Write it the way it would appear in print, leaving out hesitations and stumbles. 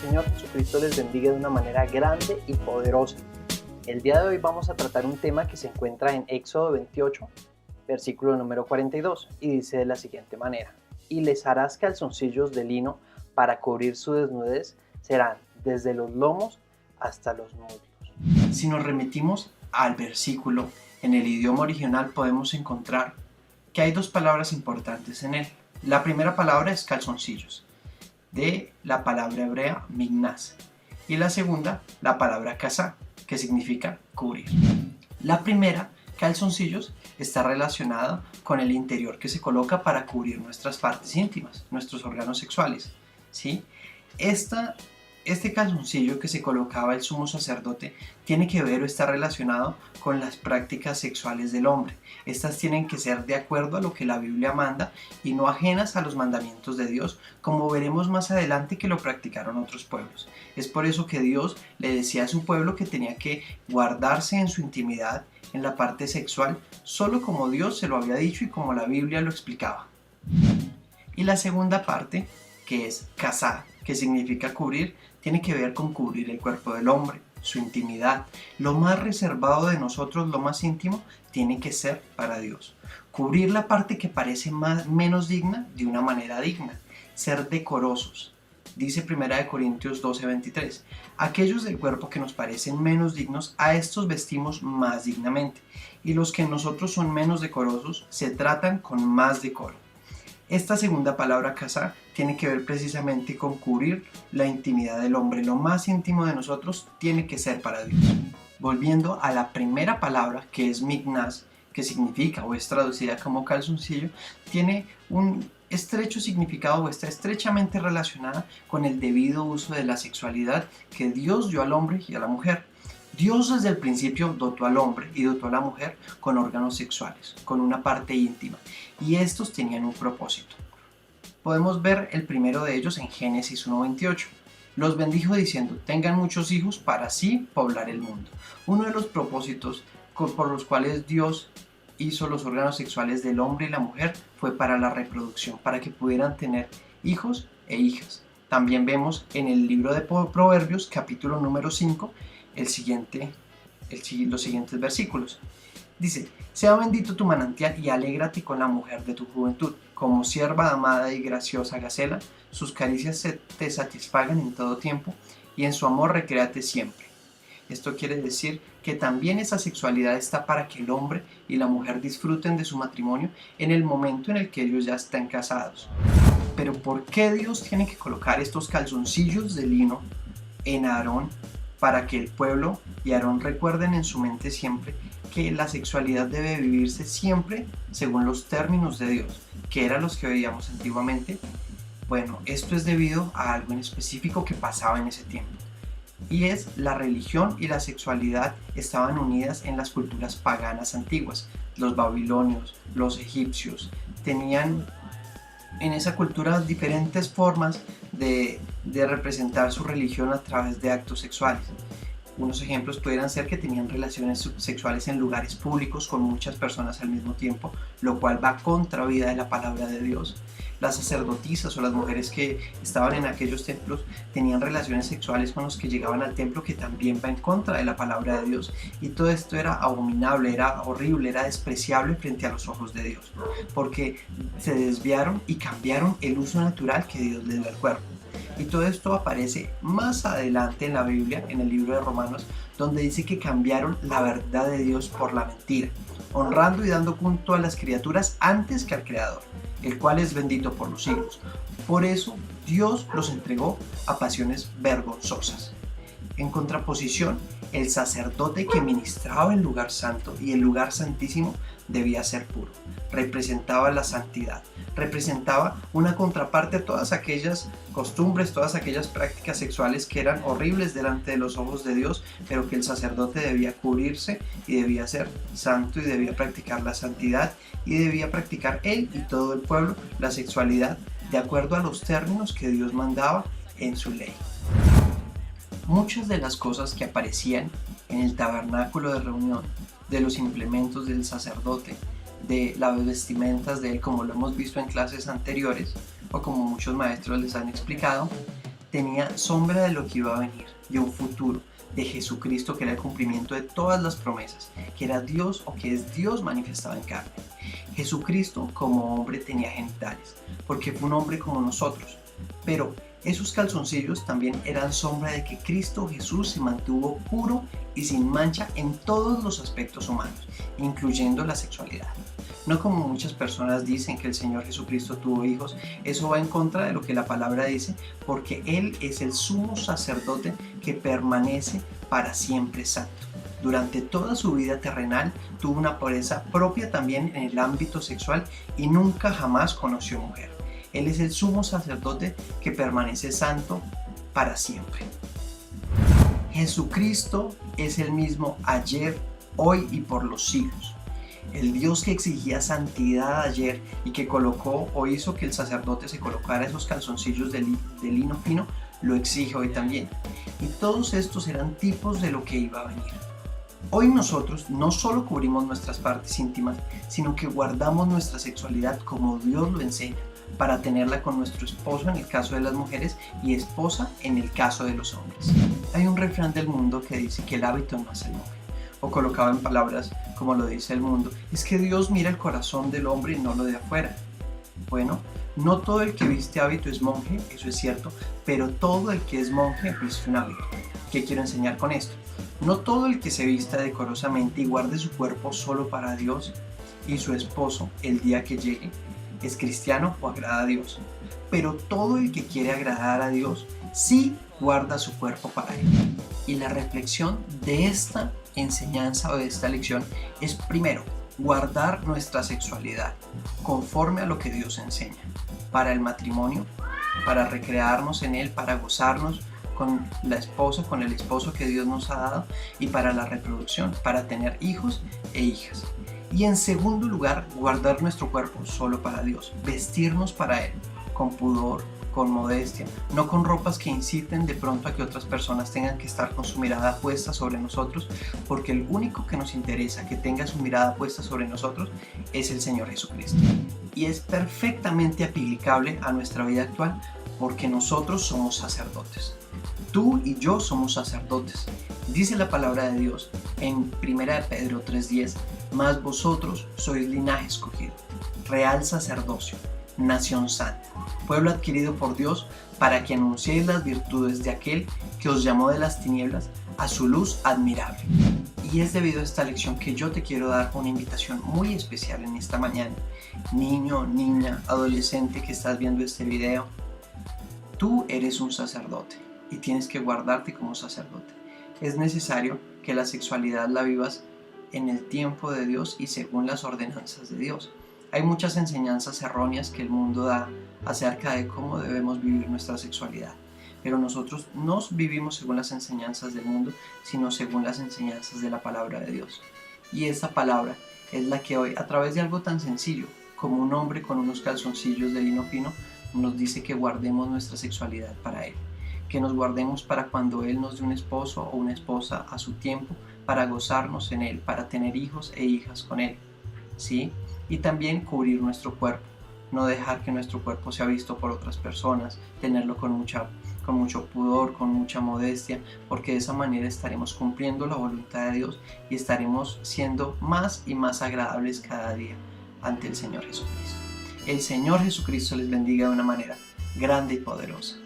Señor Jesucristo les bendiga de una manera grande y poderosa. El día de hoy vamos a tratar un tema que se encuentra en Éxodo 28, versículo número 42, y dice de la siguiente manera: y les harás calzoncillos de lino para cubrir su desnudez, serán desde los lomos hasta los muslos. Si nos remitimos al versículo, en el idioma original podemos encontrar que hay dos palabras importantes en él. La primera palabra es calzoncillos, de la palabra hebrea mignas, y la segunda, la palabra kasá, que significa cubrir. La primera, calzoncillos, está relacionada con el interior que se coloca para cubrir nuestras partes íntimas, nuestros órganos sexuales, ¿sí? Este calzoncillo que se colocaba el sumo sacerdote tiene que ver o está relacionado con las prácticas sexuales del hombre. Estas tienen que ser de acuerdo a lo que la Biblia manda y no ajenas a los mandamientos de Dios, como veremos más adelante que lo practicaron otros pueblos. Es por eso que Dios le decía a su pueblo que tenía que guardarse en su intimidad, en la parte sexual, solo como Dios se lo había dicho y como la Biblia lo explicaba. Y la segunda parte, que es kasá, que significa cubrir, tiene que ver con cubrir el cuerpo del hombre, su intimidad. Lo más reservado de nosotros, lo más íntimo, tiene que ser para Dios. Cubrir la parte que parece menos digna de una manera digna. Ser decorosos. Dice 1 Corintios 12:23. Aquellos del cuerpo que nos parecen menos dignos, a estos vestimos más dignamente. Y los que en nosotros son menos decorosos, se tratan con más decoro. Esta segunda palabra kasá tiene que ver precisamente con cubrir la intimidad del hombre. Lo más íntimo de nosotros tiene que ser para Dios. Volviendo a la primera palabra, que es mignas, que significa o es traducida como calzoncillo, tiene un estrecho significado o está estrechamente relacionada con el debido uso de la sexualidad que Dios dio al hombre y a la mujer. Dios desde el principio dotó al hombre y dotó a la mujer con órganos sexuales, con una parte íntima, y estos tenían un propósito. Podemos ver el primero de ellos en Génesis 1:28. Los bendijo diciendo: tengan muchos hijos para así poblar el mundo. Uno de los propósitos por los cuales Dios hizo los órganos sexuales del hombre y la mujer fue para la reproducción, para que pudieran tener hijos e hijas. También vemos en el libro de Proverbios, capítulo número 5, los siguientes versículos. Dice: sea bendito tu manantial y alégrate con la mujer de tu juventud. Como sierva amada y graciosa gacela, sus caricias te satisfagan en todo tiempo y en su amor recréate siempre. Esto quiere decir que también esa sexualidad está para que el hombre y la mujer disfruten de su matrimonio en el momento en el que ellos ya están casados. Pero ¿por qué Dios tiene que colocar estos calzoncillos de lino en Aarón? Para que el pueblo y Aarón recuerden en su mente siempre que la sexualidad debe vivirse siempre según los términos de Dios, que eran los que veíamos antiguamente. Bueno, esto es debido a algo en específico que pasaba en ese tiempo, y es la religión y la sexualidad estaban unidas en las culturas paganas antiguas. Los babilonios, los egipcios tenían en esa cultura diferentes formas de representar su religión a través de actos sexuales. Unos ejemplos pudieran ser que tenían relaciones sexuales en lugares públicos con muchas personas al mismo tiempo, lo cual va contra vida de la palabra de Dios. Las sacerdotisas o las mujeres que estaban en aquellos templos tenían relaciones sexuales con los que llegaban al templo, que también va en contra de la palabra de Dios. Y todo esto era abominable, era horrible, era despreciable frente a los ojos de Dios, porque se desviaron y cambiaron el uso natural que Dios le dio al cuerpo. Y todo esto aparece más adelante en la Biblia, en el libro de Romanos, donde dice que cambiaron la verdad de Dios por la mentira, honrando y dando culto a las criaturas antes que al Creador, el cual es bendito por los siglos. Por eso Dios los entregó a pasiones vergonzosas. En contraposición, el sacerdote que ministraba el lugar santo y el lugar santísimo debía ser puro. Representaba la santidad, representaba una contraparte a todas aquellas costumbres, todas aquellas prácticas sexuales que eran horribles delante de los ojos de Dios, pero que el sacerdote debía cubrirse y debía ser santo y debía practicar la santidad y debía practicar él y todo el pueblo la sexualidad de acuerdo a los términos que Dios mandaba en su ley. Muchas de las cosas que aparecían en el tabernáculo de reunión, de los implementos del sacerdote, de las vestimentas de él, como lo hemos visto en clases anteriores o como muchos maestros les han explicado, tenía sombra de lo que iba a venir, de un futuro, de Jesucristo, que era el cumplimiento de todas las promesas, que era Dios o que es Dios manifestado en carne. Jesucristo como hombre tenía genitales, porque fue un hombre como nosotros, pero esos calzoncillos también eran sombra de que Cristo Jesús se mantuvo puro y sin mancha en todos los aspectos humanos, incluyendo la sexualidad. No como muchas personas dicen que el Señor Jesucristo tuvo hijos, eso va en contra de lo que la palabra dice, porque Él es el sumo sacerdote que permanece para siempre santo. Durante toda su vida terrenal tuvo una pureza propia también en el ámbito sexual y nunca jamás conoció mujer. Él es el sumo sacerdote que permanece santo para siempre. Jesucristo es el mismo ayer, hoy y por los siglos. El Dios que exigía santidad ayer y que colocó o hizo que el sacerdote se colocara esos calzoncillos de lino fino, lo exige hoy también. Y todos estos eran tipos de lo que iba a venir. Hoy nosotros no solo cubrimos nuestras partes íntimas, sino que guardamos nuestra sexualidad como Dios lo enseña, para tenerla con nuestro esposo en el caso de las mujeres y esposa en el caso de los hombres. Hay un refrán del mundo que dice que el hábito no hace el hombre, o colocado en palabras como lo dice el mundo, es que Dios mira el corazón del hombre y no lo de afuera. Bueno, no todo el que viste hábito es monje, eso es cierto, pero todo el que es monje viste un hábito. ¿Qué quiero enseñar con esto? No todo el que se vista decorosamente y guarde su cuerpo solo para Dios y su esposo el día que llegue es cristiano o agrada a Dios, pero todo el que quiere agradar a Dios sí guarda su cuerpo para Él. Y la reflexión de esta enseñanza o de esta lección es, primero, guardar nuestra sexualidad conforme a lo que Dios enseña, para el matrimonio, para recrearnos en él, para gozarnos con la esposa, con el esposo que Dios nos ha dado, y para la reproducción, para tener hijos e hijas. Y en segundo lugar, guardar nuestro cuerpo solo para Dios, vestirnos para Él, con pudor, con modestia, no con ropas que inciten de pronto a que otras personas tengan que estar con su mirada puesta sobre nosotros, porque el único que nos interesa que tenga su mirada puesta sobre nosotros es el Señor Jesucristo. Y es perfectamente aplicable a nuestra vida actual, porque nosotros somos sacerdotes. Tú y yo somos sacerdotes. Dice la palabra de Dios en 1 Pedro 3:10, mas vosotros sois linaje escogido, real sacerdocio, nación santa, pueblo adquirido por Dios, para que anunciéis las virtudes de aquel que os llamó de las tinieblas a su luz admirable. Y es debido a esta lección que yo te quiero dar una invitación muy especial en esta mañana. Niño, niña, adolescente que estás viendo este video, tú eres un sacerdote y tienes que guardarte como sacerdote. Es necesario que la sexualidad la vivas en el tiempo de Dios y según las ordenanzas de Dios. Hay muchas enseñanzas erróneas que el mundo da acerca de cómo debemos vivir nuestra sexualidad, pero nosotros no vivimos según las enseñanzas del mundo, sino según las enseñanzas de la palabra de Dios. Y esta palabra es la que hoy, a través de algo tan sencillo como un hombre con unos calzoncillos de lino fino, nos dice que guardemos nuestra sexualidad para Él, que nos guardemos para cuando Él nos dé un esposo o una esposa a su tiempo, para gozarnos en Él, para tener hijos e hijas con Él, ¿sí? Y también cubrir nuestro cuerpo, no dejar que nuestro cuerpo sea visto por otras personas, tenerlo con mucho pudor, con mucha modestia, porque de esa manera estaremos cumpliendo la voluntad de Dios y estaremos siendo más y más agradables cada día ante el Señor Jesucristo. El Señor Jesucristo les bendiga de una manera grande y poderosa.